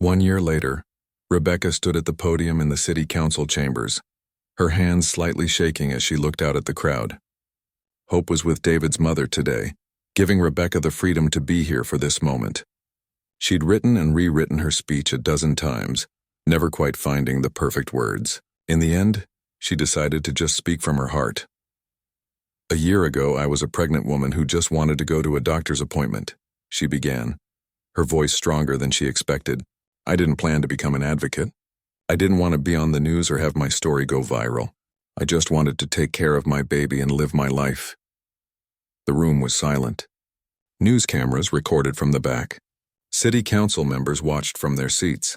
1 year later, Rebecca stood at the podium in the city council chambers, her hands slightly shaking as she looked out at the crowd. Hope was with David's mother today, giving Rebecca the freedom to be here for this moment. She'd written and rewritten her speech a dozen times, never quite finding the perfect words. In the end, she decided to just speak from her heart. "A year ago, I was a pregnant woman who just wanted to go to a doctor's appointment," she began, her voice stronger than she expected. "I didn't plan to become an advocate. I didn't want to be on the news or have my story go viral. I just wanted to take care of my baby and live my life." The room was silent. News cameras recorded from the back. City council members watched from their seats.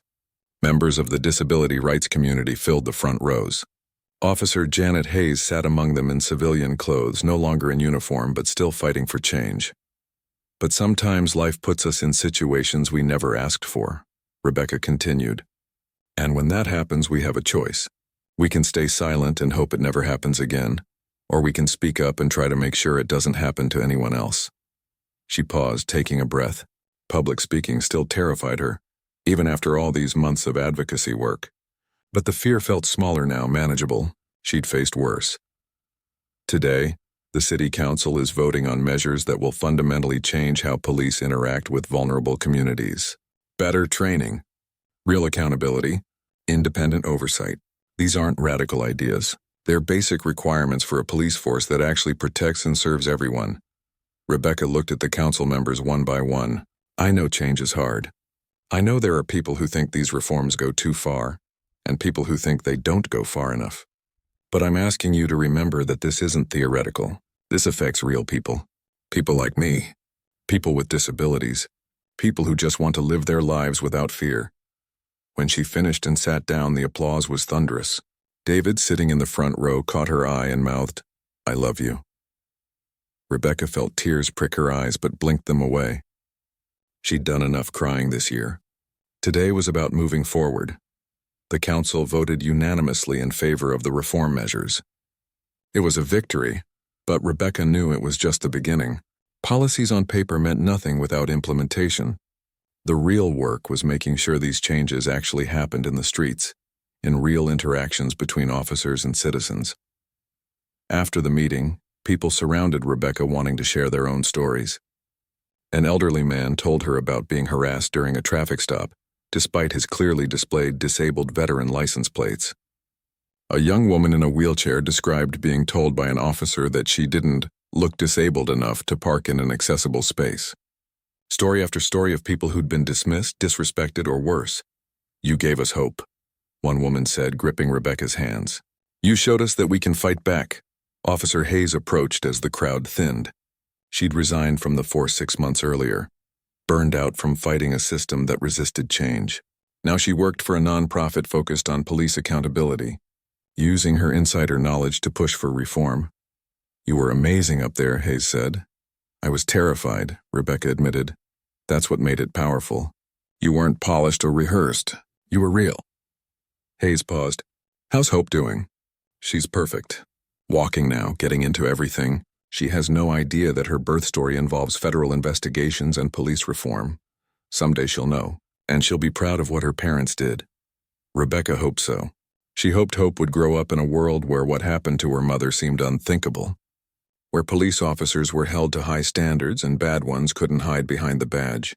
Members of the disability rights community filled the front rows. Officer Janet Hayes sat among them in civilian clothes, no longer in uniform but still fighting for change. "But sometimes life puts us in situations we never asked for," Rebecca continued. "And when that happens, we have a choice. We can stay silent and hope it never happens again, or we can speak up and try to make sure it doesn't happen to anyone else." She paused, taking a breath. Public speaking still terrified her, even after all these months of advocacy work. But the fear felt smaller now, manageable. She'd faced worse. Today, the city council is voting on measures that will fundamentally change how police interact with vulnerable communities. Better training, real accountability, independent oversight. These aren't radical ideas. They're basic requirements for a police force that actually protects and serves everyone. Rebecca looked at the council members one by one. "I know change is hard. I know there are people who think these reforms go too far, and people who think they don't go far enough. But I'm asking you to remember that this isn't theoretical. This affects real people. People like me. People with disabilities. People who just want to live their lives without fear." When she finished and sat down, the applause was thunderous. David, sitting in the front row, caught her eye and mouthed, "I love you." Rebecca felt tears prick her eyes but blinked them away. She'd done enough crying this year. Today was about moving forward. The council voted unanimously in favor of the reform measures. It was a victory, but Rebecca knew it was just the beginning. Policies on paper meant nothing without implementation. The real work was making sure these changes actually happened in the streets, in real interactions between officers and citizens. After the meeting, people surrounded Rebecca wanting to share their own stories. An elderly man told her about being harassed during a traffic stop, despite his clearly displayed disabled veteran license plates. A young woman in a wheelchair described being told by an officer that she didn't look disabled enough to park in an accessible space. Story after story of people who'd been dismissed, disrespected, or worse. "You gave us hope," one woman said, gripping Rebecca's hands. "You showed us that we can fight back." Officer Hayes approached as the crowd thinned. She'd resigned from the force 6 months earlier, burned out from fighting a system that resisted change. Now she worked for a nonprofit focused on police accountability, using her insider knowledge to push for reform. "You were amazing up there," Hayes said. "I was terrified," Rebecca admitted. "That's what made it powerful. You weren't polished or rehearsed. You were real." Hayes paused. "How's Hope doing?" "She's perfect. Walking now, getting into everything. She has no idea that her birth story involves federal investigations and police reform. Someday she'll know, and she'll be proud of what her parents did." Rebecca hoped so. She hoped Hope would grow up in a world where what happened to her mother seemed unthinkable, where police officers were held to high standards and bad ones couldn't hide behind the badge.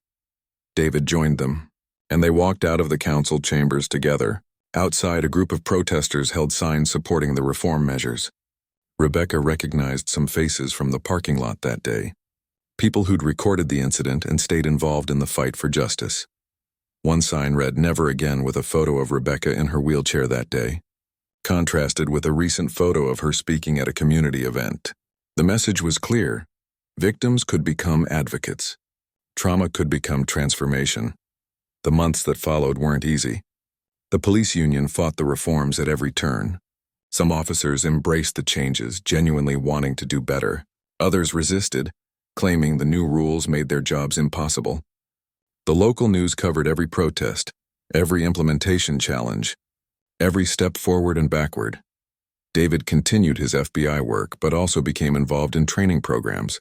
David joined them, and they walked out of the council chambers together. Outside, a group of protesters held signs supporting the reform measures. Rebecca recognized some faces from the parking lot that day, people who'd recorded the incident and stayed involved in the fight for justice. One sign read "Never Again" with a photo of Rebecca in her wheelchair that day, contrasted with a recent photo of her speaking at a community event. The message was clear. Victims could become advocates. Trauma could become transformation. The months that followed weren't easy. The police union fought the reforms at every turn. Some officers embraced the changes, genuinely wanting to do better. Others resisted, claiming the new rules made their jobs impossible. The local news covered every protest, every implementation challenge, every step forward and backward. David continued his FBI work, but also became involved in training programs,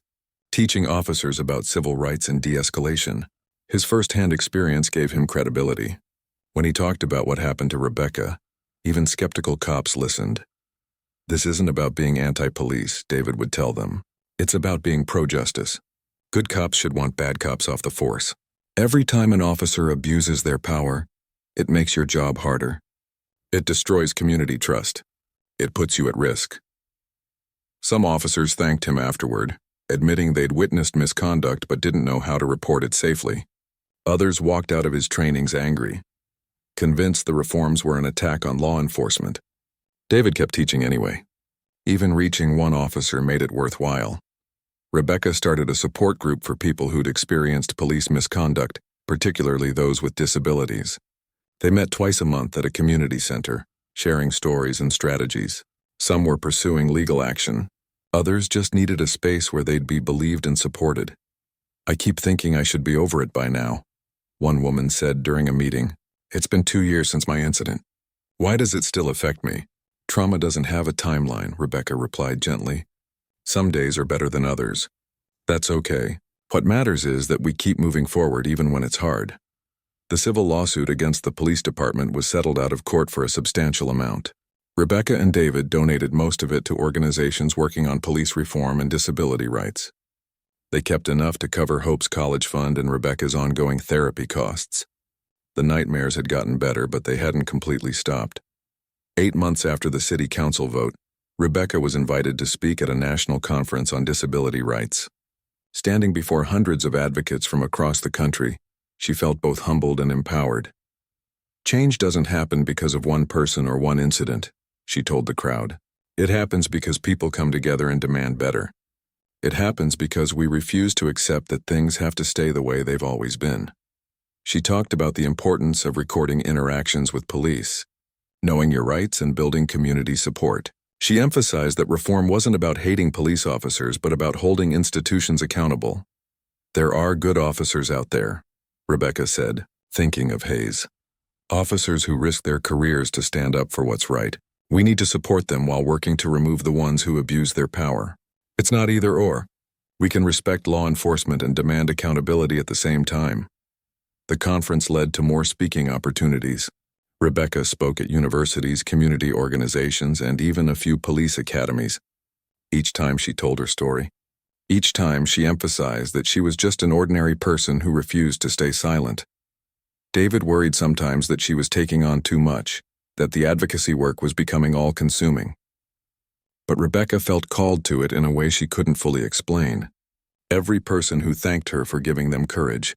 teaching officers about civil rights and de-escalation. His first-hand experience gave him credibility. When he talked about what happened to Rebecca, even skeptical cops listened. This isn't about being anti-police, David would tell them. It's about being pro-justice. Good cops should want bad cops off the force. Every time an officer abuses their power, it makes your job harder. It destroys community trust. It puts you at risk. Some officers thanked him afterward, admitting they'd witnessed misconduct but didn't know how to report it safely. Others walked out of his trainings angry, convinced the reforms were an attack on law enforcement. David kept teaching anyway. Even reaching one officer made it worthwhile. Rebecca started a support group for people who'd experienced police misconduct, particularly those with disabilities. They met twice a month at a community center, sharing stories and strategies. Some were pursuing legal action. Others just needed a space where they'd be believed and supported. "I keep thinking I should be over it by now," one woman said during a meeting. "It's been 2 years since my incident. Why does it still affect me?" "Trauma doesn't have a timeline," Rebecca replied gently. "Some days are better than others. That's okay. What matters is that we keep moving forward even when it's hard." The civil lawsuit against the police department was settled out of court for a substantial amount. Rebecca and David donated most of it to organizations working on police reform and disability rights. They kept enough to cover Hope's college fund and Rebecca's ongoing therapy costs. The nightmares had gotten better, but they hadn't completely stopped. 8 months after the city council vote, Rebecca was invited to speak at a national conference on disability rights. Standing before hundreds of advocates from across the country, she felt both humbled and empowered. "Change doesn't happen because of one person or one incident," she told the crowd. "It happens because people come together and demand better. It happens because we refuse to accept that things have to stay the way they've always been." She talked about the importance of recording interactions with police, knowing your rights and building community support. She emphasized that reform wasn't about hating police officers but about holding institutions accountable. "There are good officers out there," Rebecca said, thinking of Hayes. "Officers who risk their careers to stand up for what's right. We need to support them while working to remove the ones who abuse their power. It's not either or. We can respect law enforcement and demand accountability at the same time." The conference led to more speaking opportunities. Rebecca spoke at universities, community organizations, and even a few police academies. Each time she told her story. Each time she emphasized that she was just an ordinary person who refused to stay silent. David worried sometimes that she was taking on too much, that the advocacy work was becoming all-consuming. But Rebecca felt called to it in a way she couldn't fully explain. Every person who thanked her for giving them courage,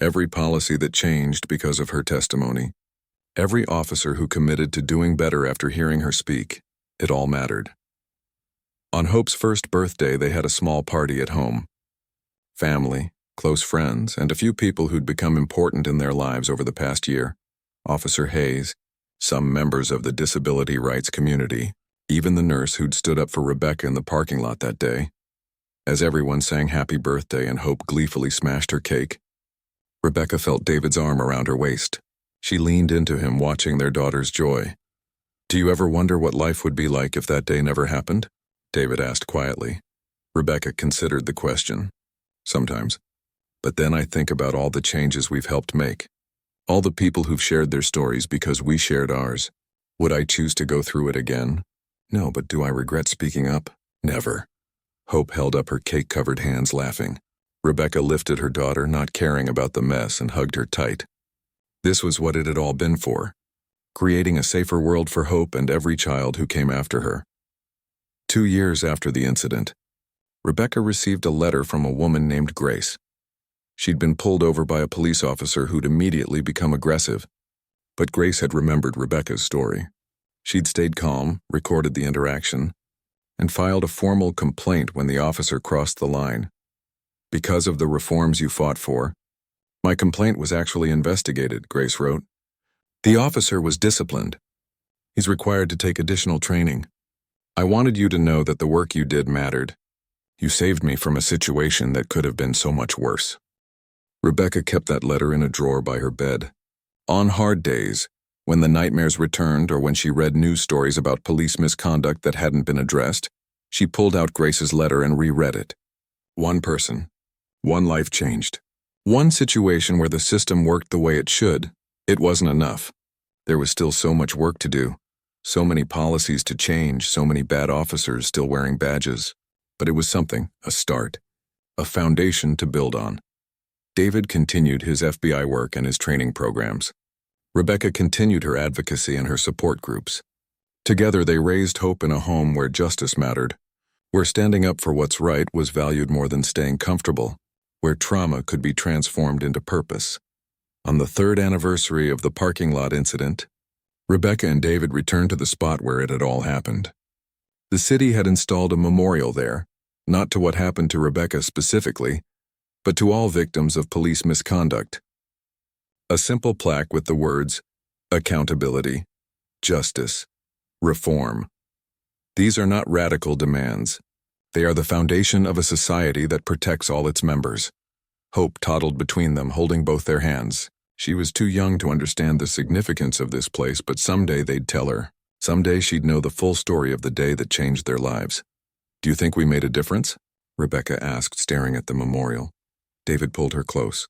every policy that changed because of her testimony, every officer who committed to doing better after hearing her speak, it all mattered. On Hope's first birthday, they had a small party at home. Family, close friends, and a few people who'd become important in their lives over the past year. Officer Hayes, some members of the disability rights community, even the nurse who'd stood up for Rebecca in the parking lot that day. As everyone sang happy birthday and Hope gleefully smashed her cake, Rebecca felt David's arm around her waist. She leaned into him, watching their daughter's joy. "Do you ever wonder what life would be like if that day never happened?" David asked quietly. Rebecca considered the question. "Sometimes. But then I think about all the changes we've helped make. All the people who've shared their stories because we shared ours. Would I choose to go through it again? No, but do I regret speaking up? Never." Hope held up her cake-covered hands, laughing. Rebecca lifted her daughter, not caring about the mess, and hugged her tight. This was what it had all been for, creating a safer world for Hope and every child who came after her. 2 years after the incident, Rebecca received a letter from a woman named Grace. She'd been pulled over by a police officer who'd immediately become aggressive, but Grace had remembered Rebecca's story. She'd stayed calm, recorded the interaction, and filed a formal complaint when the officer crossed the line. "Because of the reforms you fought for, my complaint was actually investigated," Grace wrote. "The officer was disciplined. He's required to take additional training. I wanted you to know that the work you did mattered. You saved me from a situation that could have been so much worse." Rebecca kept that letter in a drawer by her bed. On hard days, when the nightmares returned or when she read news stories about police misconduct that hadn't been addressed, she pulled out Grace's letter and reread it. One person, one life changed. One situation where the system worked the way it should, It wasn't enough. There was still so much work to do, so many policies to change, so many bad officers still wearing badges. But it was something, a start, a foundation to build on. David continued his FBI work and his training programs. Rebecca continued her advocacy and her support groups. Together they raised hope in a home where justice mattered, where standing up for what's right was valued more than staying comfortable, where trauma could be transformed into purpose. On the 3rd anniversary of the parking lot incident, Rebecca and David returned to the spot where it had all happened. The city had installed a memorial there, not to what happened to Rebecca specifically, but to all victims of police misconduct. A simple plaque with the words, accountability, justice, reform. These are not radical demands. They are the foundation of a society that protects all its members. Hope toddled between them, holding both their hands. She was too young to understand the significance of this place, but someday they'd tell her. Someday she'd know the full story of the day that changed their lives. "Do you think we made a difference?" Rebecca asked, staring at the memorial. David pulled her close.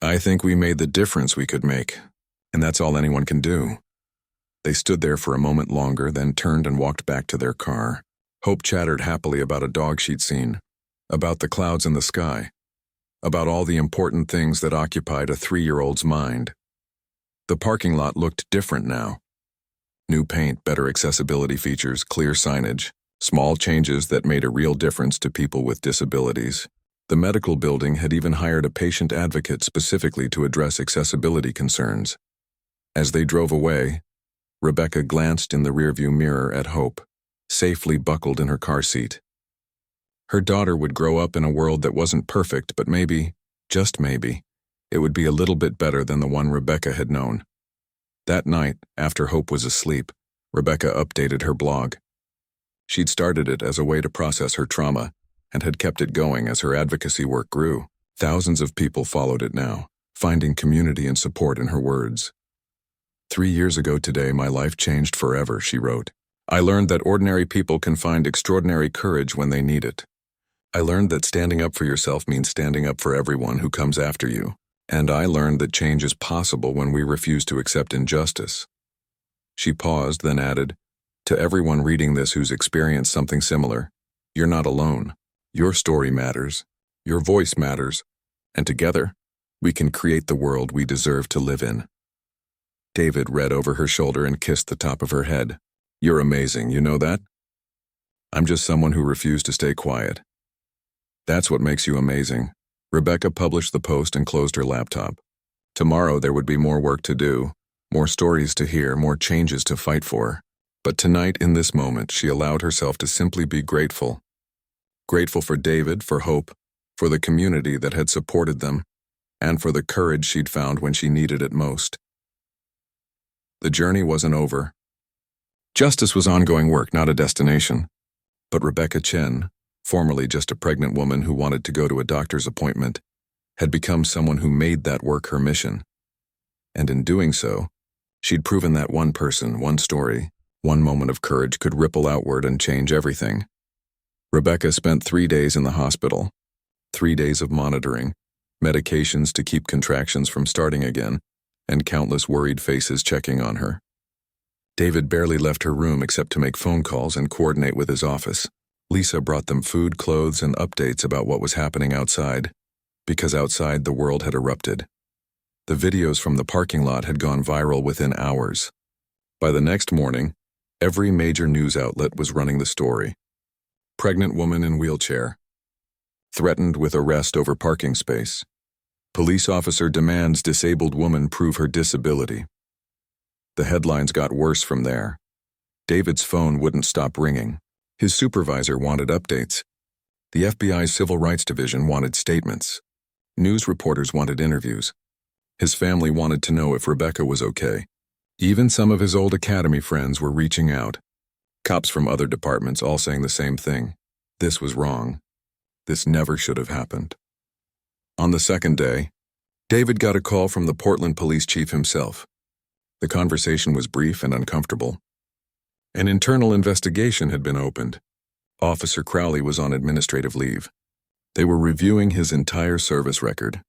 "I think we made the difference we could make, and that's all anyone can do." They stood there for a moment longer, then turned and walked back to their car. Hope chattered happily about a dog she'd seen, about the clouds in the sky, about all the important things that occupied a 3-year-old's mind. The parking lot looked different now. New paint, better accessibility features, clear signage, small changes that made a real difference to people with disabilities. The medical building had even hired a patient advocate specifically to address accessibility concerns. As they drove away, Rebecca glanced in the rearview mirror at Hope, safely buckled in her car seat. Her daughter would grow up in a world that wasn't perfect, but maybe, just maybe, it would be a little bit better than the one Rebecca had known. That night, after Hope was asleep, Rebecca updated her blog. She'd started it as a way to process her trauma, and had kept it going as her advocacy work grew. Thousands of people followed it now, finding community and support in her words. 3 years ago today, my life changed forever, she wrote. I learned that ordinary people can find extraordinary courage when they need it. I learned that standing up for yourself means standing up for everyone who comes after you. And I learned that change is possible when we refuse to accept injustice. She paused, then added, to everyone reading this who's experienced something similar, you're not alone. Your story matters. Your voice matters. And together, we can create the world we deserve to live in. David read over her shoulder and kissed the top of her head. You're amazing, you know that? I'm just someone who refused to stay quiet. That's what makes you amazing. Rebecca published the post and closed her laptop. Tomorrow there would be more work to do, more stories to hear, more changes to fight for. But tonight, in this moment, she allowed herself to simply be grateful. Grateful for David, for Hope, for the community that had supported them, and for the courage she'd found when she needed it most. The journey wasn't over. Justice was ongoing work, not a destination. But Rebecca Chen, formerly just a pregnant woman who wanted to go to a doctor's appointment, had become someone who made that work her mission. And in doing so, she'd proven that one person, one story, one moment of courage could ripple outward and change everything. Rebecca spent 3 days in the hospital, 3 days of monitoring, medications to keep contractions from starting again, and countless worried faces checking on her. David barely left her room except to make phone calls and coordinate with his office. Lisa brought them food, clothes, and updates about what was happening outside, because outside the world had erupted. The videos from the parking lot had gone viral within hours. By the next morning, every major news outlet was running the story. Pregnant woman in wheelchair. Threatened with arrest over parking space. Police officer demands disabled woman prove her disability. The headlines got worse from there. David's phone wouldn't stop ringing. His supervisor wanted updates. The FBI's Civil Rights Division wanted statements. News reporters wanted interviews. His family wanted to know if Rebecca was okay. Even some of his old academy friends were reaching out. Cops from other departments all saying the same thing. This was wrong. This never should have happened. On the second day, David got a call from the Portland police chief himself. The conversation was brief and uncomfortable. An internal investigation had been opened. Officer Crowley was on administrative leave. They were reviewing his entire service record.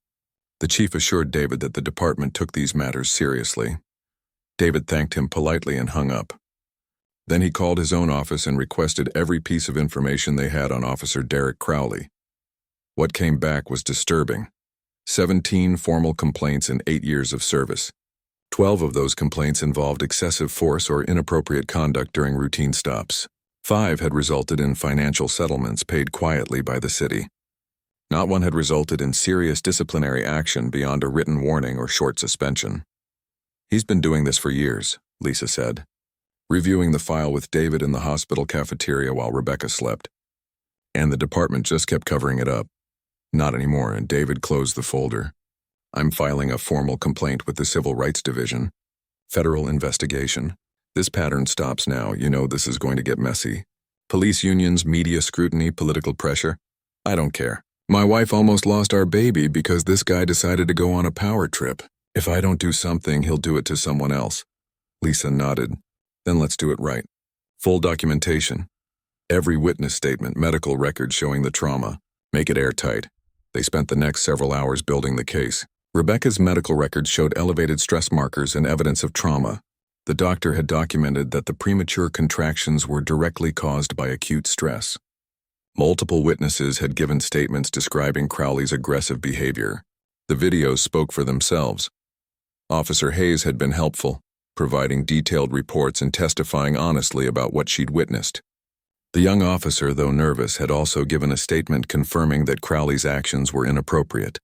The chief assured David that the department took these matters seriously. David thanked him politely and hung up. Then he called his own office and requested every piece of information they had on Officer Derek Crowley. What came back was disturbing. 17 formal complaints in 8 years of service. 12 of those complaints involved excessive force or inappropriate conduct during routine stops. 5 had resulted in financial settlements paid quietly by the city. Not one had resulted in serious disciplinary action beyond a written warning or short suspension. He's been doing this for years, Lisa said, reviewing the file with David in the hospital cafeteria while Rebecca slept. And the department just kept covering it up. Not anymore, and David closed the folder. I'm filing a formal complaint with the Civil Rights Division. Federal investigation. This pattern stops now. You know this is going to get messy. Police unions, media scrutiny, political pressure. I don't care. My wife almost lost our baby because this guy decided to go on a power trip. If I don't do something, he'll do it to someone else. Lisa nodded. Then let's do it right. Full documentation. Every witness statement, medical record showing the trauma. Make it airtight. They spent the next several hours building the case. Rebecca's medical records showed elevated stress markers and evidence of trauma. The doctor had documented that the premature contractions were directly caused by acute stress. Multiple witnesses had given statements describing Crowley's aggressive behavior. The videos spoke for themselves. Officer Hayes had been helpful, providing detailed reports and testifying honestly about what she'd witnessed. The young officer, though nervous, had also given a statement confirming that Crowley's actions were inappropriate.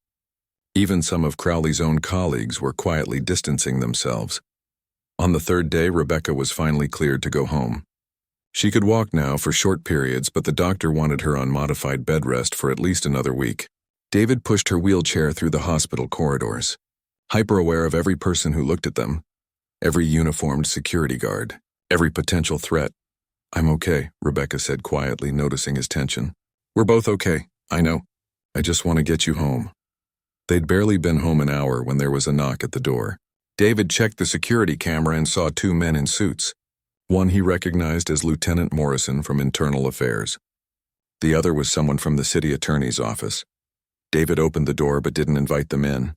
Even some of Crowley's own colleagues were quietly distancing themselves. On the third day, Rebecca was finally cleared to go home. She could walk now for short periods, but the doctor wanted her on modified bed rest for at least another week. David pushed her wheelchair through the hospital corridors, hyper-aware of every person who looked at them, every uniformed security guard, every potential threat. I'm okay, Rebecca said quietly, noticing his tension. We're both okay, I know. I just want to get you home. They'd barely been home an hour when there was a knock at the door. David checked the security camera and saw 2 men in suits. One he recognized as Lieutenant Morrison from Internal Affairs. The other was someone from the city attorney's office. David opened the door but didn't invite them in.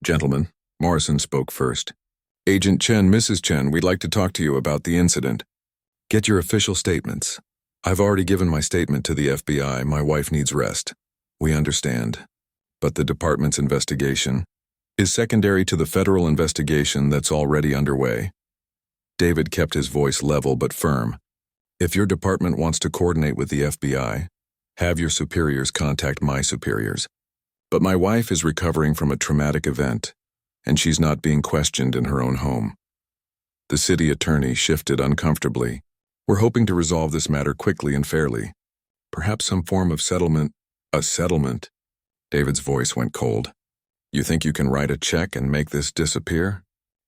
Gentlemen, Morrison spoke first. Agent Chen, Mrs. Chen, we'd like to talk to you about the incident. Get your official statements. I've already given my statement to the FBI. My wife needs rest. We understand. But the department's investigation is secondary to the federal investigation that's already underway. David kept his voice level but firm. If your department wants to coordinate with the FBI, have your superiors contact my superiors. But my wife is recovering from a traumatic event, and she's not being questioned in her own home. The city attorney shifted uncomfortably. We're hoping to resolve this matter quickly and fairly. Perhaps some form of settlement. A settlement? David's voice went cold. You think you can write a check and make this disappear?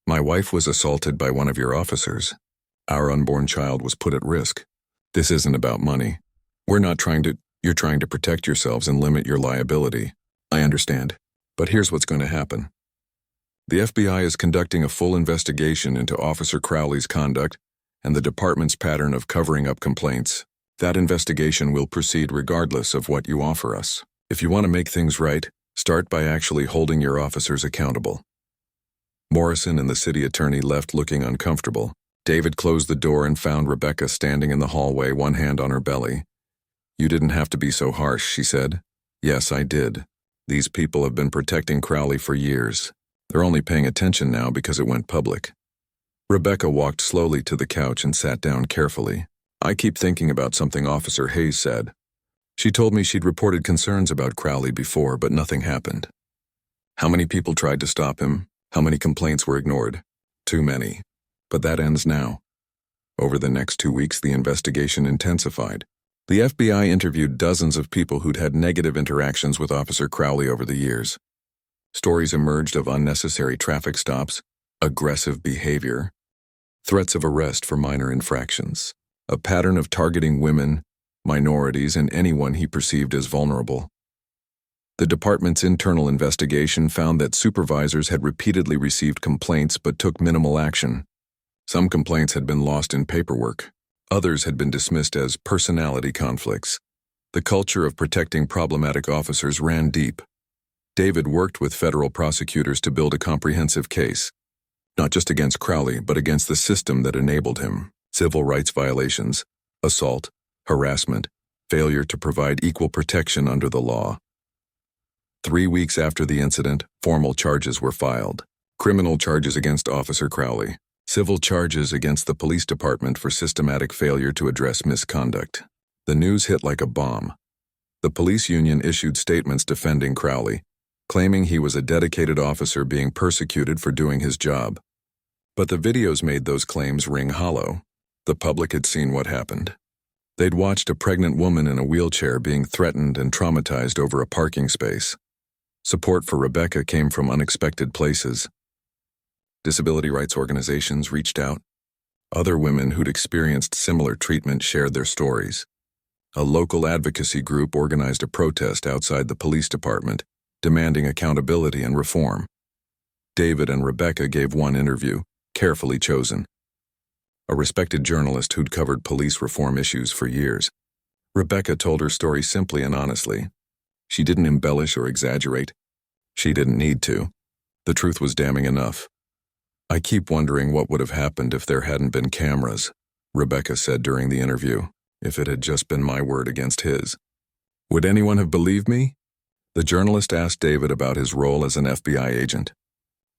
My wife was assaulted by one of your officers. Our unborn child was put at risk. This isn't about money. You're trying to protect yourselves and limit your liability. I understand. But here's what's going to happen. The FBI is conducting a full investigation into Officer Crowley's conduct and the department's pattern of covering up complaints. That investigation will proceed regardless of what you offer us. If you want to make things right, start by actually holding your officers accountable. Morrison and the city attorney left looking uncomfortable. David closed the door and found Rebecca standing in the hallway, one hand on her belly. You didn't have to be so harsh, she said. Yes, I did. These people have been protecting Crowley for years. They're only paying attention now because it went public. Rebecca walked slowly to the couch and sat down carefully. I keep thinking about something Officer Hayes said. She told me she'd reported concerns about Crowley before, but nothing happened. How many people tried to stop him? How many complaints were ignored? Too many. But that ends now. Over the next 2 weeks, the investigation intensified. The FBI interviewed dozens of people who'd had negative interactions with Officer Crowley over the years. Stories emerged of unnecessary traffic stops, aggressive behavior, threats of arrest for minor infractions, a pattern of targeting women, minorities, and anyone he perceived as vulnerable. The department's internal investigation found that supervisors had repeatedly received complaints but took minimal action. Some complaints had been lost in paperwork. Others had been dismissed as personality conflicts. The culture of protecting problematic officers ran deep. David worked with federal prosecutors to build a comprehensive case, not just against Crowley, but against the system that enabled him. Civil rights violations, assault, harassment, failure to provide equal protection under the law. 3 weeks after the incident, formal charges were filed. Criminal charges against Officer Crowley. Civil charges against the police department for systematic failure to address misconduct. The news hit like a bomb. The police union issued statements defending Crowley, claiming he was a dedicated officer being persecuted for doing his job. But the videos made those claims ring hollow. The public had seen what happened. They'd watched a pregnant woman in a wheelchair being threatened and traumatized over a parking space. Support for Rebecca came from unexpected places. Disability rights organizations reached out. Other women who'd experienced similar treatment shared their stories. A local advocacy group organized a protest outside the police department, demanding accountability and reform. David and Rebecca gave one interview, carefully chosen. A respected journalist who'd covered police reform issues for years. Rebecca told her story simply and honestly. She didn't embellish or exaggerate. She didn't need to. The truth was damning enough. "I keep wondering what would have happened if there hadn't been cameras," Rebecca said during the interview, "if it had just been my word against his. Would anyone have believed me?" The journalist asked David about his role as an FBI agent.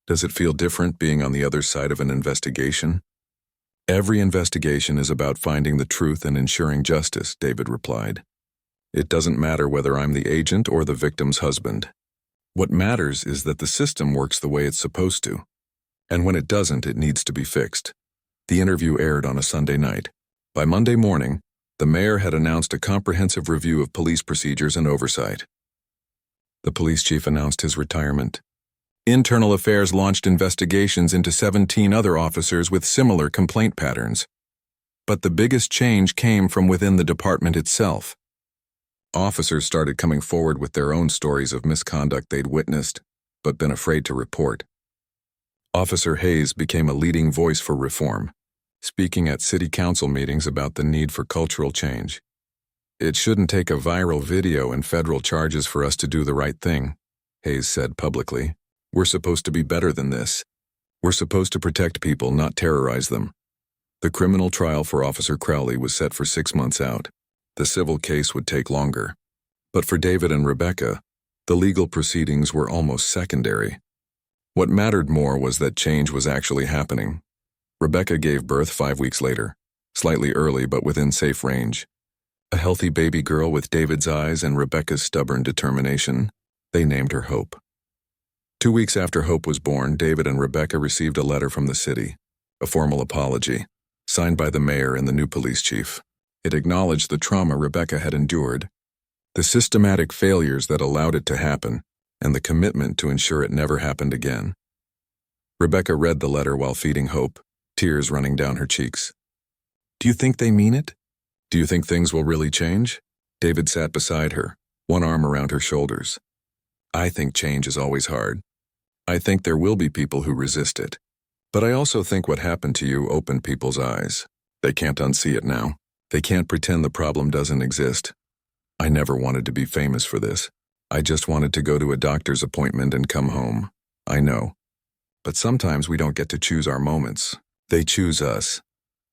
"Does it feel different being on the other side of an investigation?" "Every investigation is about finding the truth and ensuring justice," David replied. "It doesn't matter whether I'm the agent or the victim's husband. What matters is that the system works the way it's supposed to. And when it doesn't, it needs to be fixed." The interview aired on a Sunday night. By Monday morning, the mayor had announced a comprehensive review of police procedures and oversight. The police chief announced his retirement. Internal Affairs launched investigations into 17 other officers with similar complaint patterns. But the biggest change came from within the department itself. Officers started coming forward with their own stories of misconduct they'd witnessed, but been afraid to report. Officer Hayes became a leading voice for reform, speaking at city council meetings about the need for cultural change. "It shouldn't take a viral video and federal charges for us to do the right thing," Hayes said publicly. "We're supposed to be better than this. We're supposed to protect people, not terrorize them." The criminal trial for Officer Crowley was set for 6 months out. The civil case would take longer. But for David and Rebecca, the legal proceedings were almost secondary. What mattered more was that change was actually happening. Rebecca gave birth 5 weeks later, slightly early but within safe range. A healthy baby girl with David's eyes and Rebecca's stubborn determination. They named her Hope. 2 weeks after Hope was born, David and Rebecca received a letter from the city, a formal apology, signed by the mayor and the new police chief. It acknowledged the trauma Rebecca had endured, the systematic failures that allowed it to happen, and the commitment to ensure it never happened again. Rebecca read the letter while feeding Hope, tears running down her cheeks. "Do you think they mean it? Do you think things will really change?" David sat beside her, one arm around her shoulders. "I think change is always hard. I think there will be people who resist it. But I also think what happened to you opened people's eyes. They can't unsee it now. They can't pretend the problem doesn't exist. I never wanted to be famous for this. I just wanted to go to a doctor's appointment and come home. I know. But sometimes we don't get to choose our moments. They choose us."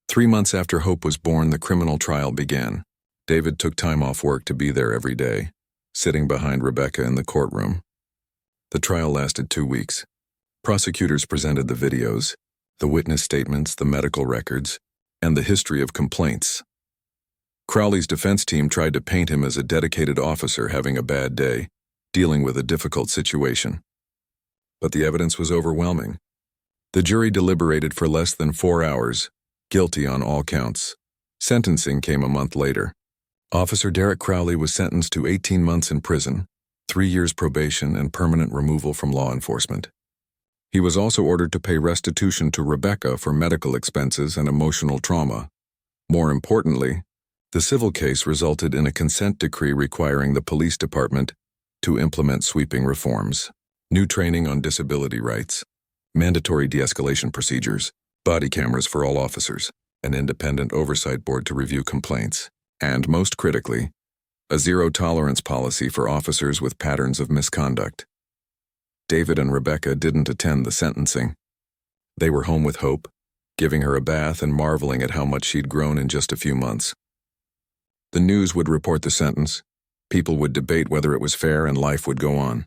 3 months after Hope was born, the criminal trial began. David took time off work to be there every day, sitting behind Rebecca in the courtroom. The trial lasted 2 weeks. Prosecutors presented the videos, the witness statements, the medical records, and the history of complaints. Crowley's defense team tried to paint him as a dedicated officer having a bad day, dealing with a difficult situation. But the evidence was overwhelming. The jury deliberated for less than 4 hours, guilty on all counts. Sentencing came a month later. Officer Derek Crowley was sentenced to 18 months in prison, 3 years probation, and permanent removal from law enforcement. He was also ordered to pay restitution to Rebecca for medical expenses and emotional trauma. More importantly, the civil case resulted in a consent decree requiring the police department to implement sweeping reforms. New training on disability rights, mandatory de-escalation procedures, body cameras for all officers, an independent oversight board to review complaints, and, most critically, a zero-tolerance policy for officers with patterns of misconduct. David and Rebecca didn't attend the sentencing. They were home with Hope, giving her a bath and marveling at how much she'd grown in just a few months. The news would report the sentence, people would debate whether it was fair, and life would go on.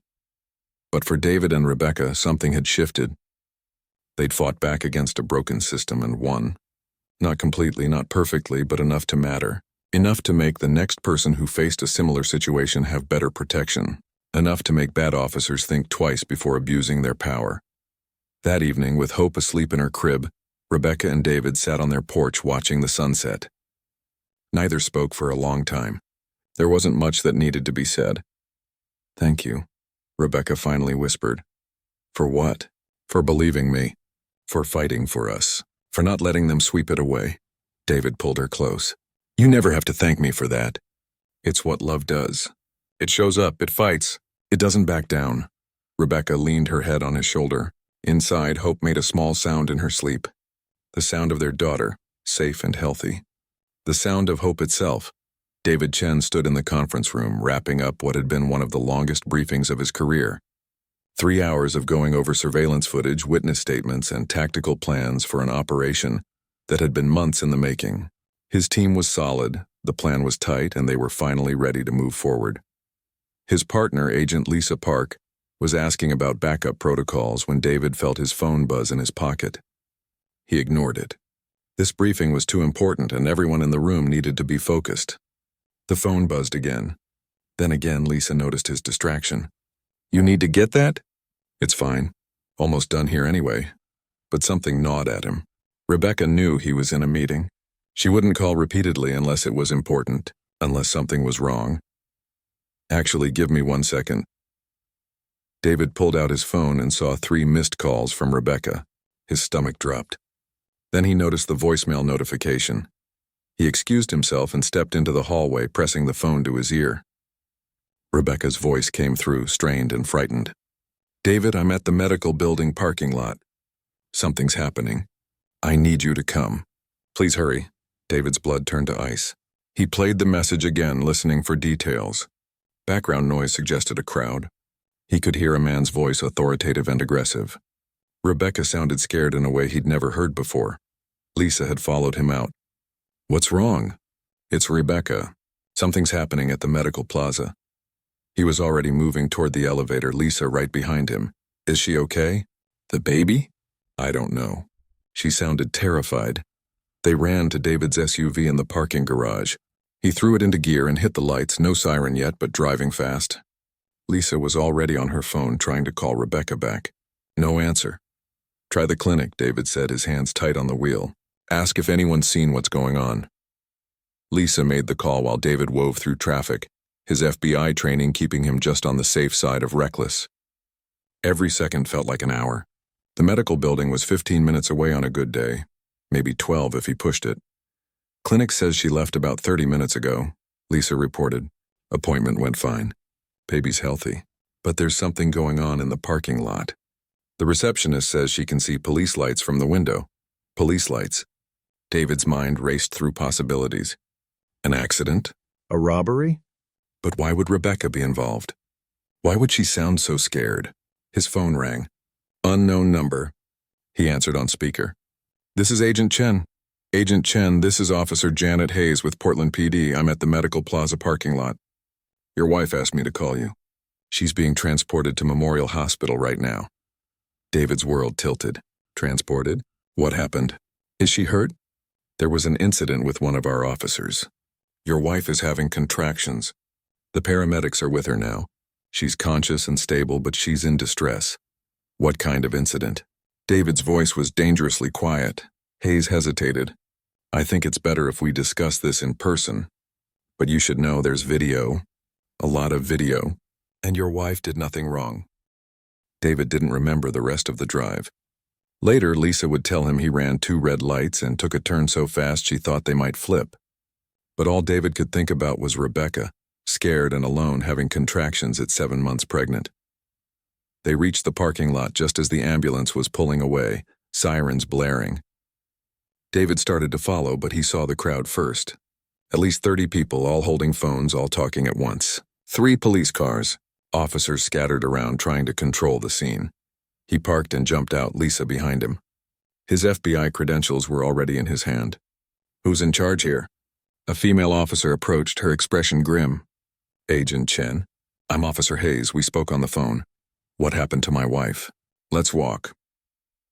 But for David and Rebecca, something had shifted. They'd fought back against a broken system and won. Not completely, not perfectly, but enough to matter. Enough to make the next person who faced a similar situation have better protection. Enough to make bad officers think twice before abusing their power. That evening, with Hope asleep in her crib, Rebecca and David sat on their porch watching the sunset. Neither spoke for a long time. There wasn't much that needed to be said. "Thank you," Rebecca finally whispered. "For what?" "For believing me. For fighting for us. For not letting them sweep it away." David pulled her close. "You never have to thank me for that. It's what love does. It shows up, it fights, it doesn't back down." Rebecca leaned her head on his shoulder. Inside, Hope made a small sound in her sleep. The sound of their daughter, safe and healthy. The sound of Hope itself. David Chen stood in the conference room, wrapping up what had been one of the longest briefings of his career. 3 hours of going over surveillance footage, witness statements, and tactical plans for an operation that had been months in the making. His team was solid, the plan was tight, and they were finally ready to move forward. His partner, Agent Lisa Park, was asking about backup protocols when David felt his phone buzz in his pocket. He ignored it. This briefing was too important, and everyone in the room needed to be focused. The phone buzzed again. Then again, Lisa noticed his distraction. "You need to get that?" "It's fine. Almost done here anyway." But something gnawed at him. Rebecca knew he was in a meeting. She wouldn't call repeatedly unless it was important, unless something was wrong. "Actually, give me 1 second." David pulled out his phone and saw 3 missed calls from Rebecca. His stomach dropped. Then he noticed the voicemail notification. He excused himself and stepped into the hallway, pressing the phone to his ear. Rebecca's voice came through, strained and frightened. "David, I'm at the medical building parking lot. Something's happening. I need you to come. Please hurry." David's blood turned to ice. He played the message again, listening for details. Background noise suggested a crowd. He could hear a man's voice, authoritative and aggressive. Rebecca sounded scared in a way he'd never heard before. Lisa had followed him out. "What's wrong?" "It's Rebecca. Something's happening at the medical plaza." He was already moving toward the elevator, Lisa right behind him. "Is she okay?" "The baby?" "I don't know." She sounded terrified. They ran to David's SUV in the parking garage. He threw it into gear and hit the lights, no siren yet, but driving fast. Lisa was already on her phone trying to call Rebecca back. No answer. "Try the clinic," David said, his hands tight on the wheel. "Ask if anyone's seen what's going on." Lisa made the call while David wove through traffic, his FBI training keeping him just on the safe side of reckless. Every second felt like an hour. The medical building was 15 minutes away on a good day, maybe 12 if he pushed it. "Clinic says she left about 30 minutes ago," Lisa reported. "Appointment went fine. Baby's healthy. But there's something going on in the parking lot. The receptionist says she can see police lights from the window." Police lights. David's mind raced through possibilities. An accident? A robbery? But why would Rebecca be involved? Why would she sound so scared? His phone rang. Unknown number. He answered on speaker. "This is Agent Chen. Agent Chen, this is Officer Janet Hayes with Portland PD. I'm at the Medical Plaza parking lot. Your wife asked me to call you. She's being transported to Memorial Hospital right now." David's world tilted. "Transported? What happened? Is she hurt?" "There was an incident with one of our officers. Your wife is having contractions. The paramedics are with her now. She's conscious and stable, but she's in distress." "What kind of incident?" David's voice was dangerously quiet. Hayes hesitated. "I think it's better if we discuss this in person. But you should know there's video. A lot of video. And your wife did nothing wrong." David didn't remember the rest of the drive. Later, Lisa would tell him he ran 2 red lights and took a turn so fast she thought they might flip. But all David could think about was Rebecca, scared and alone, having contractions at 7 months pregnant. They reached the parking lot just as the ambulance was pulling away, sirens blaring. David started to follow, but he saw the crowd first. At least 30 people, all holding phones, all talking at once. 3 police cars. Officers scattered around trying to control the scene. He parked and jumped out, Lisa behind him. His FBI credentials were already in his hand. "Who's in charge here?" A female officer approached, her expression grim. "Agent Chen. I'm Officer Hayes. We spoke on the phone. What happened to my wife? Let's walk."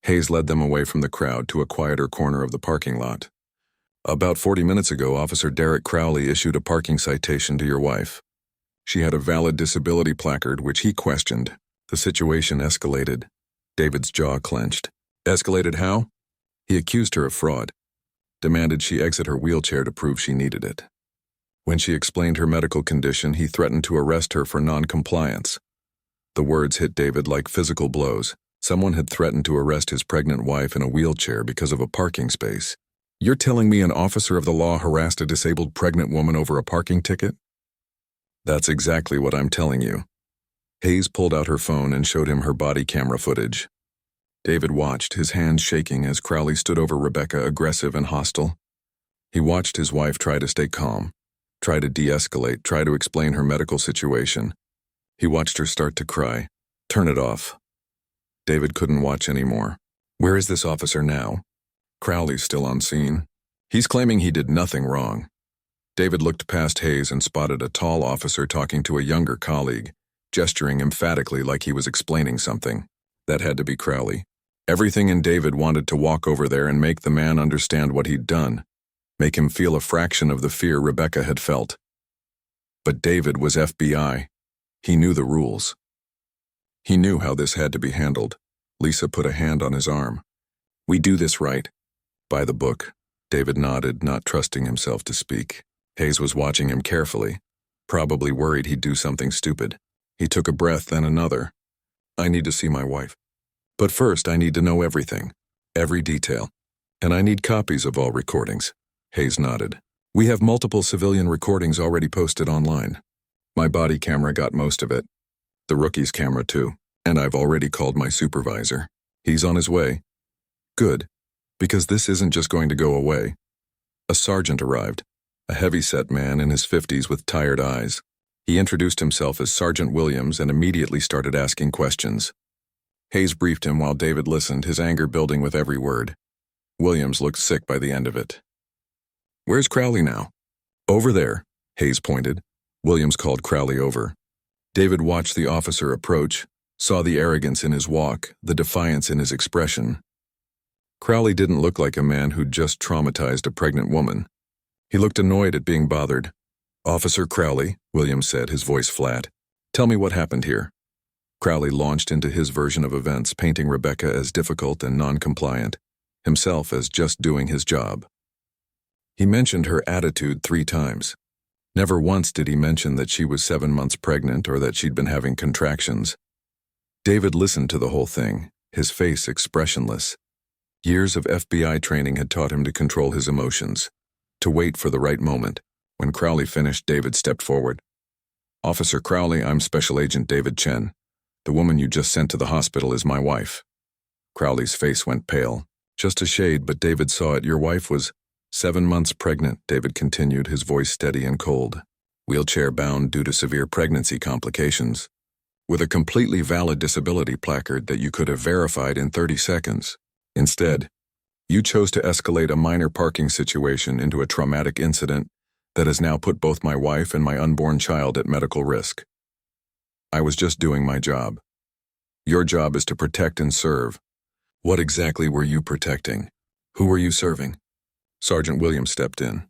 Hayes led them away from the crowd to a quieter corner of the parking lot. "About 40 minutes ago, Officer Derek Crowley issued a parking citation to your wife. She had a valid disability placard, which he questioned. The situation escalated." David's jaw clenched. "Escalated how?" "He accused her of fraud. Demanded she exit her wheelchair to prove she needed it. When she explained her medical condition, he threatened to arrest her for non-compliance." The words hit David like physical blows. Someone had threatened to arrest his pregnant wife in a wheelchair because of a parking space. "You're telling me an officer of the law harassed a disabled pregnant woman over a parking ticket?" "That's exactly what I'm telling you." Hayes pulled out her phone and showed him her body camera footage. David watched, his hands shaking as Crowley stood over Rebecca, aggressive and hostile. He watched his wife try to stay calm, try to de-escalate, try to explain her medical situation. He watched her start to cry. "Turn it off." David couldn't watch anymore. "Where is this officer now?" "Crowley's still on scene. He's claiming he did nothing wrong." David looked past Hayes and spotted a tall officer talking to a younger colleague, gesturing emphatically like he was explaining something. That had to be Crowley. Everything in David wanted to walk over there and make the man understand what he'd done, make him feel a fraction of the fear Rebecca had felt. But David was FBI. He knew the rules. He knew how this had to be handled. Lisa put a hand on his arm. "We do this right." "By the book." David nodded, not trusting himself to speak. Hayes was watching him carefully, probably worried he'd do something stupid. He took a breath, then another. "I need to see my wife. But first I need to know everything, every detail. And I need copies of all recordings." Hayes nodded. "We have multiple civilian recordings already posted online. My body camera got most of it. The rookie's camera too. And I've already called my supervisor. He's on his way." "Good. Because this isn't just going to go away." A sergeant arrived, a heavy-set man in his 50s with tired eyes. He introduced himself as Sergeant Williams and immediately started asking questions. Hayes briefed him while David listened, his anger building with every word. Williams looked sick by the end of it. "Where's Crowley now?" "Over there," Hayes pointed. Williams called Crowley over. David watched the officer approach, saw the arrogance in his walk, the defiance in his expression. Crowley didn't look like a man who'd just traumatized a pregnant woman. He looked annoyed at being bothered. "Officer Crowley," Williams said, his voice flat. "Tell me what happened here." Crowley launched into his version of events, painting Rebecca as difficult and non-compliant, himself as just doing his job. He mentioned her attitude 3 times. Never once did he mention that she was 7 months pregnant or that she'd been having contractions. David listened to the whole thing, his face expressionless. Years of FBI training had taught him to control his emotions, to wait for the right moment. When Crowley finished, David stepped forward. "Officer Crowley, I'm Special Agent David Chen. The woman you just sent to the hospital is my wife." Crowley's face went pale, just a shade, but David saw it. "Your wife was 7 months pregnant," David continued, his voice steady and cold. "Wheelchair-bound due to severe pregnancy complications. With a completely valid disability placard that you could have verified in 30 seconds. Instead, you chose to escalate a minor parking situation into a traumatic incident that has now put both my wife and my unborn child at medical risk. I was just doing my job. Your job is to protect and serve. What exactly were you protecting? Who were you serving?" Sergeant Williams stepped in.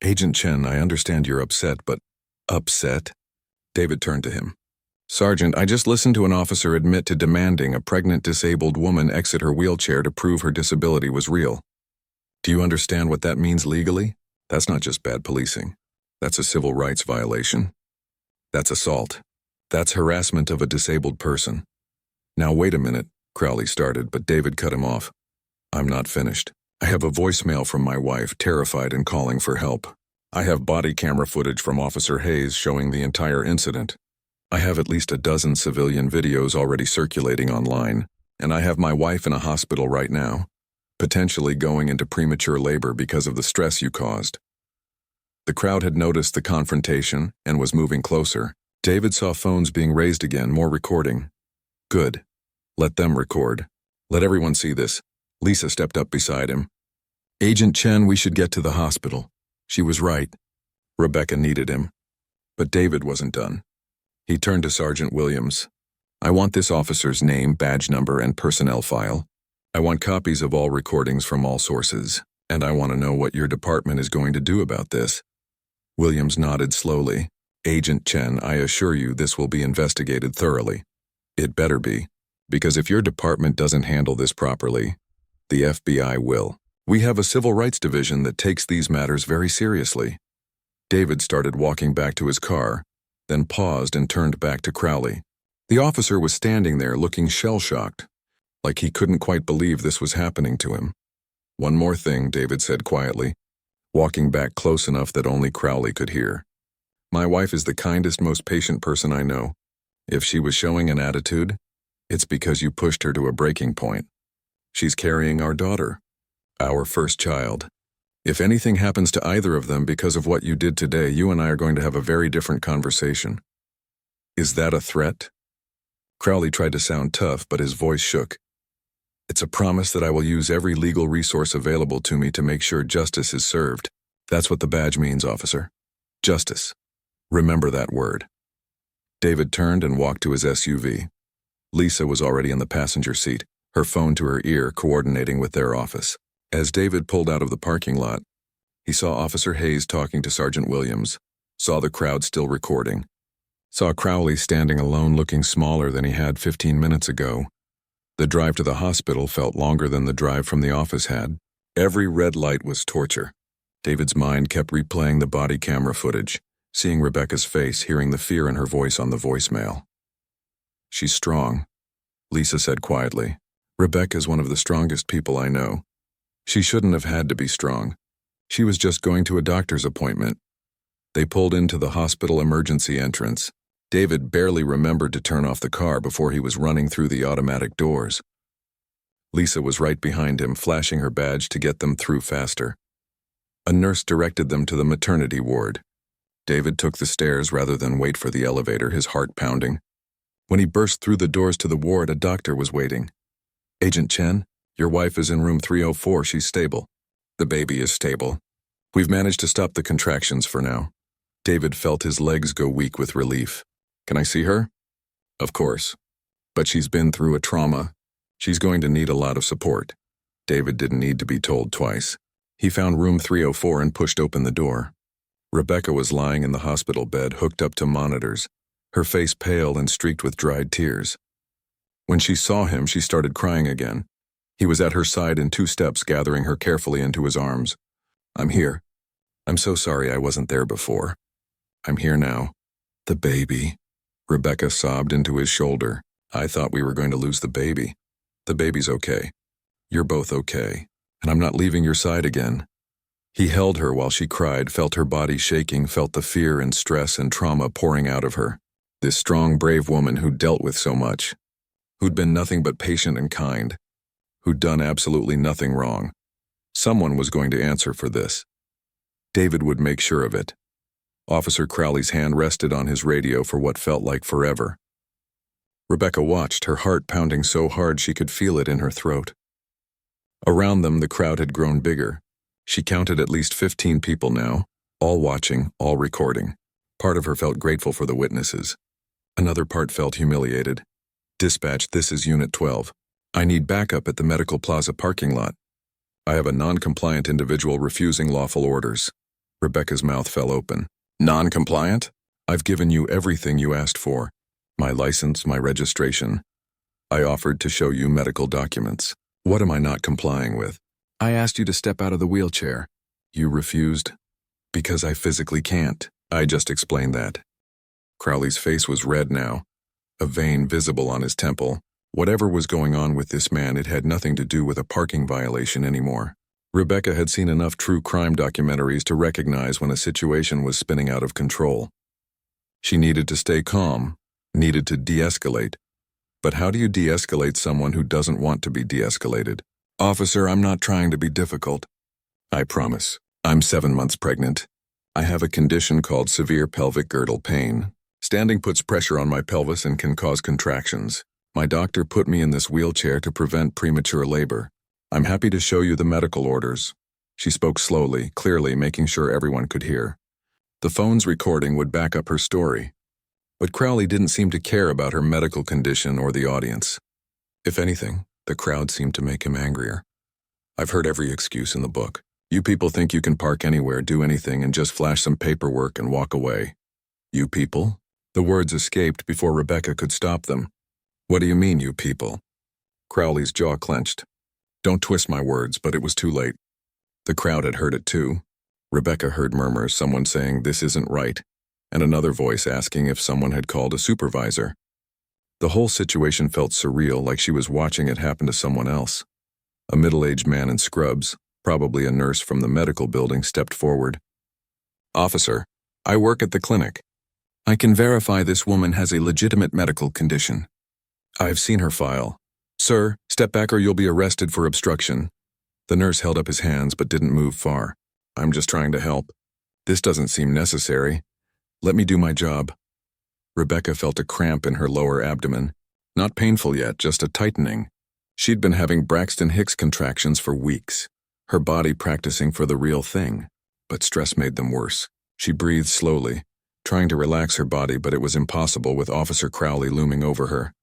"Agent Chen, I understand you're upset, but..." "Upset?" David turned to him. "Sergeant, I just listened to an officer admit to demanding a pregnant disabled woman exit her wheelchair to prove her disability was real. Do you understand what that means legally? That's not just bad policing. That's a civil rights violation. That's assault. That's harassment of a disabled person." "Now wait a minute," Crowley started, but David cut him off. "I'm not finished. I have a voicemail from my wife, terrified and calling for help. I have body camera footage from Officer Hayes showing the entire incident. I have at least a dozen civilian videos already circulating online, and I have my wife in a hospital right now, potentially going into premature labor because of the stress you caused." The crowd had noticed the confrontation and was moving closer. David saw phones being raised again, more recording. Good. Let them record. Let everyone see this. Lisa stepped up beside him. Agent Chen, we should get to the hospital. She was right. Rebecca needed him. But David wasn't done. He turned to Sergeant Williams. I want this officer's name, badge number, and personnel file. I want copies of all recordings from all sources, and I want to know what your department is going to do about this. Williams nodded slowly. Agent Chen, I assure you this will be investigated thoroughly. It better be, because if your department doesn't handle this properly, the FBI will. We have a civil rights division that takes these matters very seriously. David started walking back to his car, then paused and turned back to Crowley. The officer was standing there looking shell-shocked, like he couldn't quite believe this was happening to him. One more thing, David said quietly, walking back close enough that only Crowley could hear. My wife is the kindest, most patient person I know. If she was showing an attitude, it's because you pushed her to a breaking point. She's carrying our daughter, our first child. If anything happens to either of them because of what you did today, you and I are going to have a very different conversation. Is that a threat? Crowley tried to sound tough, but his voice shook. It's a promise that I will use every legal resource available to me to make sure justice is served. That's what the badge means, officer. Justice. Remember that word. David turned and walked to his SUV. Lisa was already in the passenger seat, her phone to her ear, coordinating with their office. As David pulled out of the parking lot, he saw Officer Hayes talking to Sergeant Williams, saw the crowd still recording, saw Crowley standing alone looking smaller than he had 15 minutes ago. The drive to the hospital felt longer than the drive from the office had. Every red light was torture. David's mind kept replaying the body camera footage, seeing Rebecca's face, hearing the fear in her voice on the voicemail. She's strong, Lisa said quietly. Rebecca's one of the strongest people I know. She shouldn't have had to be strong. She was just going to a doctor's appointment. They pulled into the hospital emergency entrance. David barely remembered to turn off the car before he was running through the automatic doors. Lisa was right behind him, flashing her badge to get them through faster. A nurse directed them to the maternity ward. David took the stairs rather than wait for the elevator, his heart pounding. When he burst through the doors to the ward, a doctor was waiting. Agent Chen, your wife is in room 304. She's stable. The baby is stable. We've managed to stop the contractions for now. David felt his legs go weak with relief. Can I see her? Of course. But she's been through a trauma. She's going to need a lot of support. David didn't need to be told twice. He found room 304 and pushed open the door. Rebecca was lying in the hospital bed, hooked up to monitors, her face pale and streaked with dried tears. When she saw him, she started crying again. He was at her side in 2 steps, gathering her carefully into his arms. I'm here. I'm so sorry I wasn't there before. I'm here now. The baby. Rebecca sobbed into his shoulder. I thought we were going to lose the baby. The baby's okay. You're both okay. And I'm not leaving your side again. He held her while she cried, felt her body shaking, felt the fear and stress and trauma pouring out of her. This strong, brave woman who'd dealt with so much, who'd been nothing but patient and kind, who'd done absolutely nothing wrong. Someone was going to answer for this. David would make sure of it. Officer Crowley's hand rested on his radio for what felt like forever. Rebecca watched, her heart pounding so hard she could feel it in her throat. Around them, the crowd had grown bigger. She counted at least 15 people now, all watching, all recording. Part of her felt grateful for the witnesses. Another part felt humiliated. Dispatch, this is Unit 12. I need backup at the Medical Plaza parking lot. I have a non-compliant individual refusing lawful orders. Rebecca's mouth fell open. Non-compliant? I've given you everything you asked for. My license, my registration. I offered to show you medical documents. What am I not complying with? I asked you to step out of the wheelchair. You refused? Because I physically can't. I just explained that. Crowley's face was red now, a vein visible on his temple. Whatever was going on with this man, it had nothing to do with a parking violation anymore. Rebecca had seen enough true crime documentaries to recognize when a situation was spinning out of control. She needed to stay calm, needed to de-escalate. But how do you de-escalate someone who doesn't want to be de-escalated? Officer, I'm not trying to be difficult. I promise. I'm 7 months pregnant. I have a condition called severe pelvic girdle pain, Standing puts pressure on my pelvis and can cause contractions. My doctor put me in this wheelchair to prevent premature labor. I'm happy to show you the medical orders. She spoke slowly, clearly, making sure everyone could hear. The phone's recording would back up her story. But Crowley didn't seem to care about her medical condition or the audience. If anything, the crowd seemed to make him angrier. I've heard every excuse in the book. You people think you can park anywhere, do anything, and just flash some paperwork and walk away. You people? The words escaped before Rebecca could stop them. What do you mean, you people? Crowley's jaw clenched. Don't twist my words, but it was too late. The crowd had heard it too. Rebecca heard murmurs, someone saying this isn't right, and another voice asking if someone had called a supervisor. The whole situation felt surreal, like she was watching it happen to someone else. A middle-aged man in scrubs, probably a nurse from the medical building, stepped forward. Officer, I work at the clinic. I can verify this woman has a legitimate medical condition. I've seen her file. Sir, step back or you'll be arrested for obstruction. The nurse held up his hands but didn't move far. I'm just trying to help. This doesn't seem necessary. Let me do my job. Rebecca felt a cramp in her lower abdomen. Not painful yet, just a tightening. She'd been having Braxton Hicks contractions for weeks, her body practicing for the real thing. But stress made them worse. She breathed slowly, trying to relax her body, but it was impossible with Officer Crowley looming over her.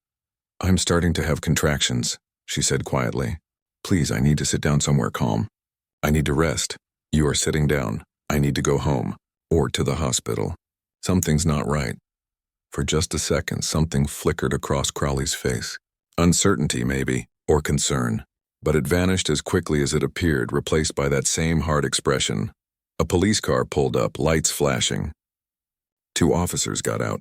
I'm starting to have contractions, she said quietly. Please, I need to sit down somewhere calm. I need to rest. You are sitting down. I need to go home, or to the hospital. Something's not right. For just a second, something flickered across Crowley's face. Uncertainty, maybe, or concern. But it vanished as quickly as it appeared, replaced by that same hard expression. A police car pulled up, lights flashing. 2 officers got out.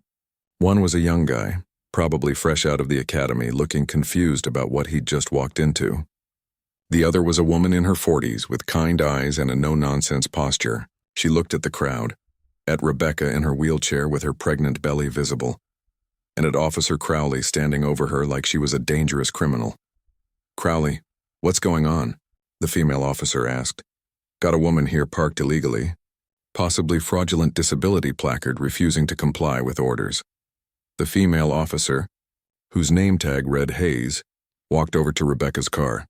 One was a young guy, probably fresh out of the academy, looking confused about what he'd just walked into. The other was a woman in her 40s with kind eyes and a no-nonsense posture. She looked at the crowd, at Rebecca in her wheelchair with her pregnant belly visible, and at Officer Crowley standing over her like she was a dangerous criminal. Crowley, what's going on? The female officer asked. Got a woman here parked illegally. Possibly fraudulent disability placard refusing to comply with orders. The female officer, whose name tag read Hayes, walked over to Rebecca's car.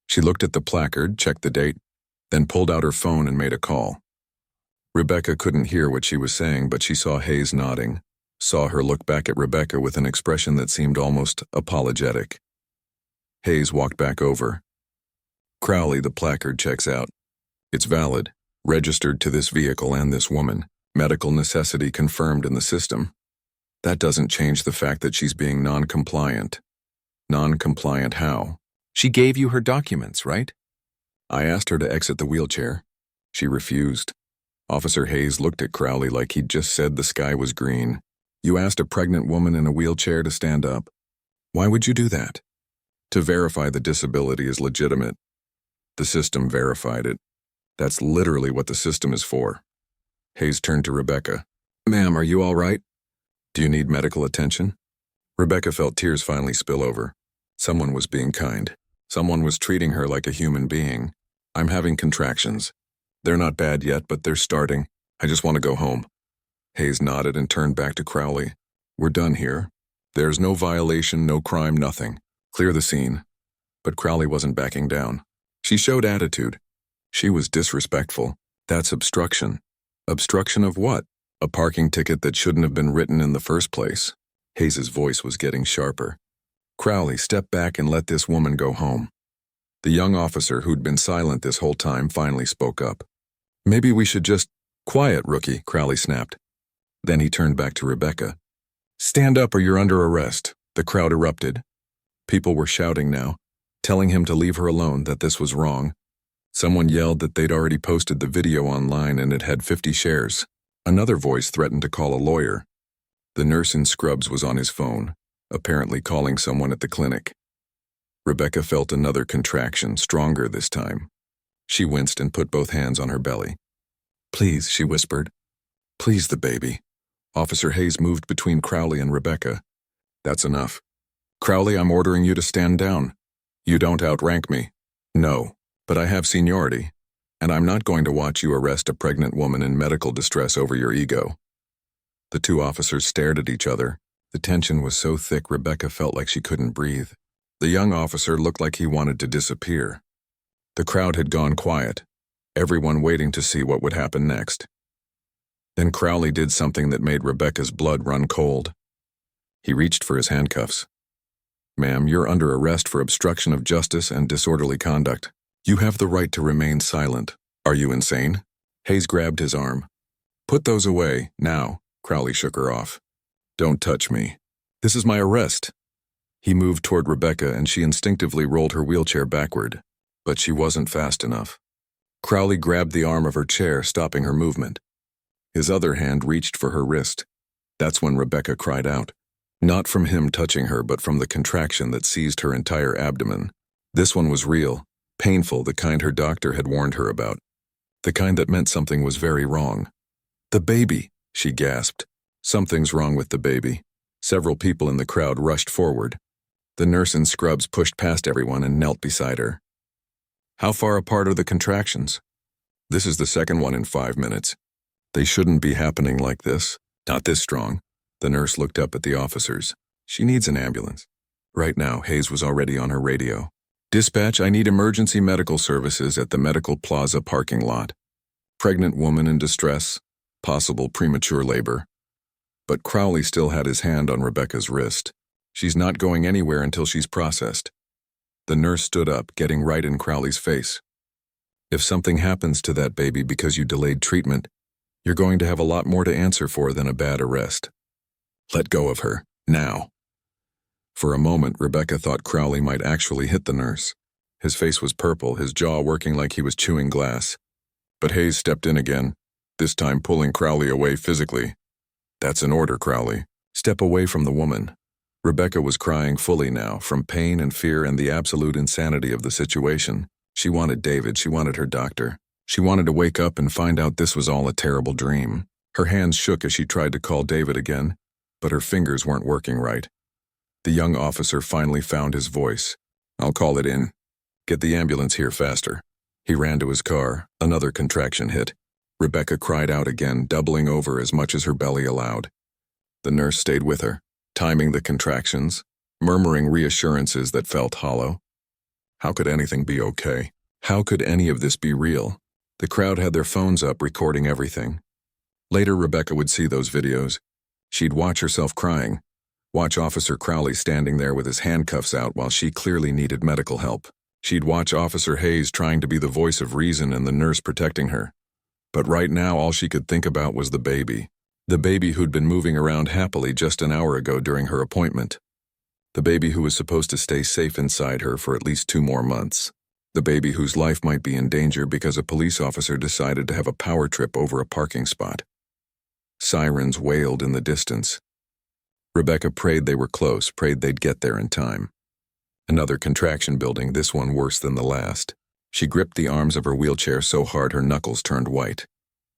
She looked at the placard, checked the date, then pulled out her phone and made a call. Rebecca couldn't hear what she was saying, but she saw Hayes nodding, saw her look back at Rebecca with an expression that seemed almost apologetic. Hayes walked back over. Crowley, the placard checks out. It's valid, registered to this vehicle and this woman, medical necessity confirmed in the system. That doesn't change the fact that she's being non-compliant. Non-compliant how? She gave you her documents, right? I asked her to exit the wheelchair. She refused. Officer Hayes looked at Crowley like he'd just said the sky was green. You asked a pregnant woman in a wheelchair to stand up. Why would you do that? To verify the disability is legitimate. The system verified it. That's literally what the system is for. Hayes turned to Rebecca. Ma'am, are you all right? Do you need medical attention? Rebecca felt tears finally spill over. Someone was being kind. Someone was treating her like a human being. I'm having contractions. They're not bad yet, but they're starting. I just want to go home. Hayes nodded and turned back to Crowley. We're done here. There's no violation, no crime, nothing. Clear the scene. But Crowley wasn't backing down. She showed attitude. She was disrespectful. That's obstruction. Obstruction of what? A parking ticket that shouldn't have been written in the first place. Hayes's voice was getting sharper. Crowley, step back and let this woman go home. The young officer who'd been silent this whole time finally spoke up. Maybe we should just... Quiet, rookie, Crowley snapped. Then he turned back to Rebecca. Stand up or you're under arrest. The crowd erupted. People were shouting now, telling him to leave her alone, that this was wrong. Someone yelled that they'd already posted the video online and it had 50 shares. Another voice threatened to call a lawyer. The nurse in scrubs was on his phone, apparently calling someone at the clinic. Rebecca felt another contraction, stronger this time. She winced and put both hands on her belly. Please, she whispered. Please, the baby. Officer Hayes moved between Crowley and Rebecca. That's enough. Crowley, I'm ordering you to stand down. You don't outrank me. No, but I have seniority, and I'm not going to watch you arrest a pregnant woman in medical distress over your ego. The two officers stared at each other. The tension was so thick Rebecca felt like she couldn't breathe. The young officer looked like he wanted to disappear. The crowd had gone quiet, everyone waiting to see what would happen next. Then Crowley did something that made Rebecca's blood run cold. He reached for his handcuffs. "Ma'am, you're under arrest for obstruction of justice and disorderly conduct. You have the right to remain silent. Are you insane?" Hayes grabbed his arm. "Put those away, now." Crowley shook her off. "Don't touch me. This is my arrest." He moved toward Rebecca and she instinctively rolled her wheelchair backward, but she wasn't fast enough. Crowley grabbed the arm of her chair, stopping her movement. His other hand reached for her wrist. That's when Rebecca cried out. Not from him touching her, but from the contraction that seized her entire abdomen. This one was real, painful, the kind her doctor had warned her about. The kind that meant something was very wrong. "The baby," she gasped. "Something's wrong with the baby." Several people in the crowd rushed forward. The nurse in scrubs pushed past everyone and knelt beside her. "How far apart are the contractions?" "This is the second one in 5 minutes. They shouldn't be happening like this. Not this strong." The nurse looked up at the officers. "She needs an ambulance." Right now, Hayes was already on her radio. "Dispatch, I need emergency medical services at the Medical Plaza parking lot. Pregnant woman in distress, possible premature labor." But Crowley still had his hand on Rebecca's wrist. "She's not going anywhere until she's processed." The nurse stood up, getting right in Crowley's face. "If something happens to that baby because you delayed treatment, you're going to have a lot more to answer for than a bad arrest. Let go of her, now." For a moment, Rebecca thought Crowley might actually hit the nurse. His face was purple, his jaw working like he was chewing glass. But Hayes stepped in again, this time pulling Crowley away physically. "That's an order, Crowley. Step away from the woman." Rebecca was crying fully now, from pain and fear and the absolute insanity of the situation. She wanted David, she wanted her doctor. She wanted to wake up and find out this was all a terrible dream. Her hands shook as she tried to call David again, but her fingers weren't working right. The young officer finally found his voice. "I'll call it in. Get the ambulance here faster." He ran to his car. Another contraction hit. Rebecca cried out again, doubling over as much as her belly allowed. The nurse stayed with her, timing the contractions, murmuring reassurances that felt hollow. How could anything be okay? How could any of this be real? The crowd had their phones up, recording everything. Later, Rebecca would see those videos. She'd watch herself crying, watch Officer Crowley standing there with his handcuffs out while she clearly needed medical help. She'd watch Officer Hayes trying to be the voice of reason and the nurse protecting her. But right now, all she could think about was the baby. The baby who'd been moving around happily just an hour ago during her appointment. The baby who was supposed to stay safe inside her for at least 2 more months. The baby whose life might be in danger because a police officer decided to have a power trip over a parking spot. Sirens wailed in the distance. Rebecca prayed they were close, prayed they'd get there in time. Another contraction building, this one worse than the last. She gripped the arms of her wheelchair so hard her knuckles turned white.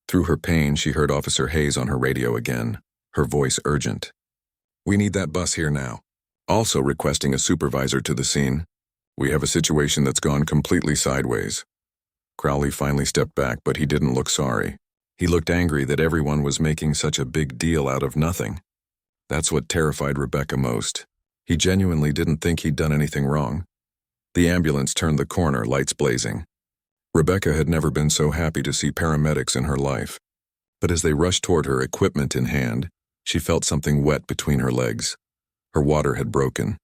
Through her pain, she heard Officer Hayes on her radio again, her voice urgent. "We need that bus here now." Also requesting a supervisor to the scene. "We have a situation that's gone completely sideways." Crowley finally stepped back, but he didn't look sorry. He looked angry that everyone was making such a big deal out of nothing. That's what terrified Rebecca most. He genuinely didn't think he'd done anything wrong. The ambulance turned the corner, lights blazing. Rebecca had never been so happy to see paramedics in her life. But as they rushed toward her, equipment in hand, she felt something wet between her legs. Her water had broken.